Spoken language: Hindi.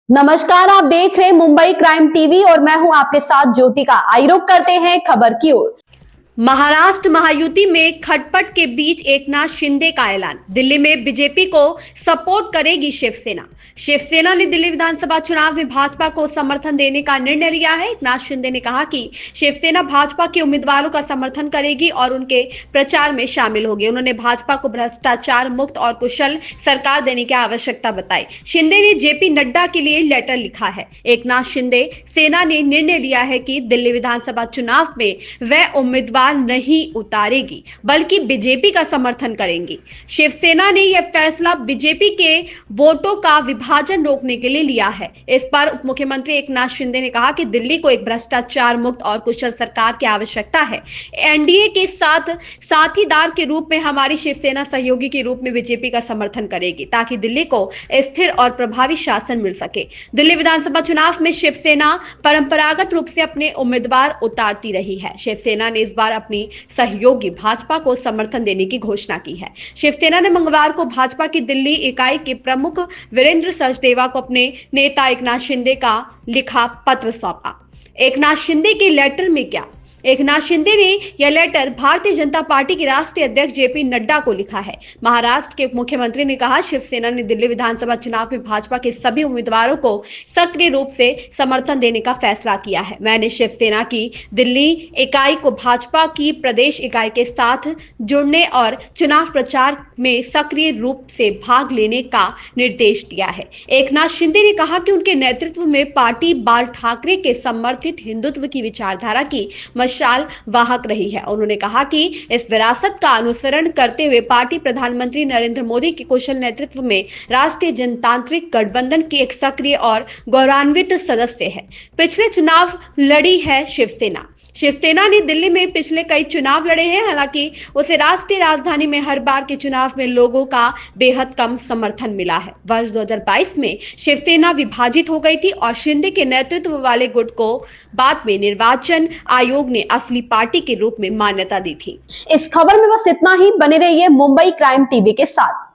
नमस्कार, आप देख रहे हैं मुंबई क्राइम टीवी और मैं हूं आपके साथ ज्योतिका। आइए रुक करते हैं खबर की ओर। महाराष्ट्र महायुति में खटपट के बीच एकनाथ शिंदे का ऐलान। दिल्ली में बीजेपी को सपोर्ट करेगी शिवसेना। शिवसेना ने दिल्ली विधानसभा चुनाव में भाजपा को समर्थन देने का निर्णय लिया है। एकनाथ शिंदे ने कहा कि शिवसेना भाजपा के उम्मीदवारों का समर्थन करेगी और उनके प्रचार में शामिल होगी। उन्होंने भाजपा को भ्रष्टाचार मुक्त और कुशल सरकार देने की आवश्यकता बताई। शिंदे ने जेपी नड्डा के लिए लेटर लिखा है। एकनाथ शिंदे सेना ने निर्णय लिया है कि दिल्ली विधानसभा चुनाव में वह उम्मीदवार नहीं उतारेगी बल्कि बीजेपी का समर्थन करेंगी। शिवसेना ने यह फैसला बीजेपी के वोटों का विभाजन रोकने के लिए लिया है। इस पर उप मुख्यमंत्री एकनाथ शिंदे ने कहा कि दिल्ली को एक भ्रष्टाचार मुक्त और कुशल सरकार की आवश्यकता है। एनडीए के साथ साथीदार के रूप में हमारी शिवसेना सहयोगी के रूप में बीजेपी का समर्थन करेगी ताकि दिल्ली को स्थिर और प्रभावी शासन मिल सके। दिल्ली विधानसभा चुनाव में शिवसेना परंपरागत रूप से अपने उम्मीदवार उतारती रही है। शिवसेना ने इस बार अपनी सहयोगी भाजपा को समर्थन देने की घोषणा की है। शिवसेना ने मंगलवार को भाजपा की दिल्ली इकाई के प्रमुख वीरेंद्र सचदेवा को अपने नेता एकनाथ शिंदे का लिखा पत्र सौंपा। एकनाथ शिंदे के लेटर में क्या? एकनाथ शिंदे ने यह लेटर भारतीय जनता पार्टी के राष्ट्रीय अध्यक्ष जेपी नड्डा को लिखा है। महाराष्ट्र के मुख्यमंत्री ने कहा, शिवसेना ने दिल्ली विधानसभा चुनाव में भाजपा के सभी उम्मीदवारों को सक्रिय रूप से समर्थन देने का फैसला किया है। मैंने शिवसेना की दिल्ली इकाई को भाजपा की प्रदेश इकाई के साथ जुड़ने और चुनाव प्रचार में सक्रिय रूप से भाग लेने का निर्देश दिया है। एकनाथ शिंदे ने कहा कि उनके नेतृत्व में पार्टी बाल ठाकरे के समर्थित हिंदुत्व की विचारधारा की मशाल वाहक रही है। उन्होंने कहा कि इस विरासत का अनुसरण करते हुए पार्टी प्रधानमंत्री नरेंद्र मोदी के कुशल नेतृत्व में राष्ट्रीय जनतांत्रिक गठबंधन की एक सक्रिय और गौरवान्वित सदस्य है। पिछले चुनाव लड़ी है शिवसेना। शिवसेना ने दिल्ली में पिछले कई चुनाव लड़े हैं। हालांकि उसे राष्ट्रीय राजधानी में हर बार के चुनाव में लोगों का बेहद कम समर्थन मिला है। वर्ष 2022 में शिवसेना विभाजित हो गई थी और शिंदे के नेतृत्व वाले गुट को बाद में निर्वाचन आयोग ने असली पार्टी के रूप में मान्यता दी थी। इस खबर में बस इतना ही। बने रहिए मुंबई क्राइम टीवी के साथ।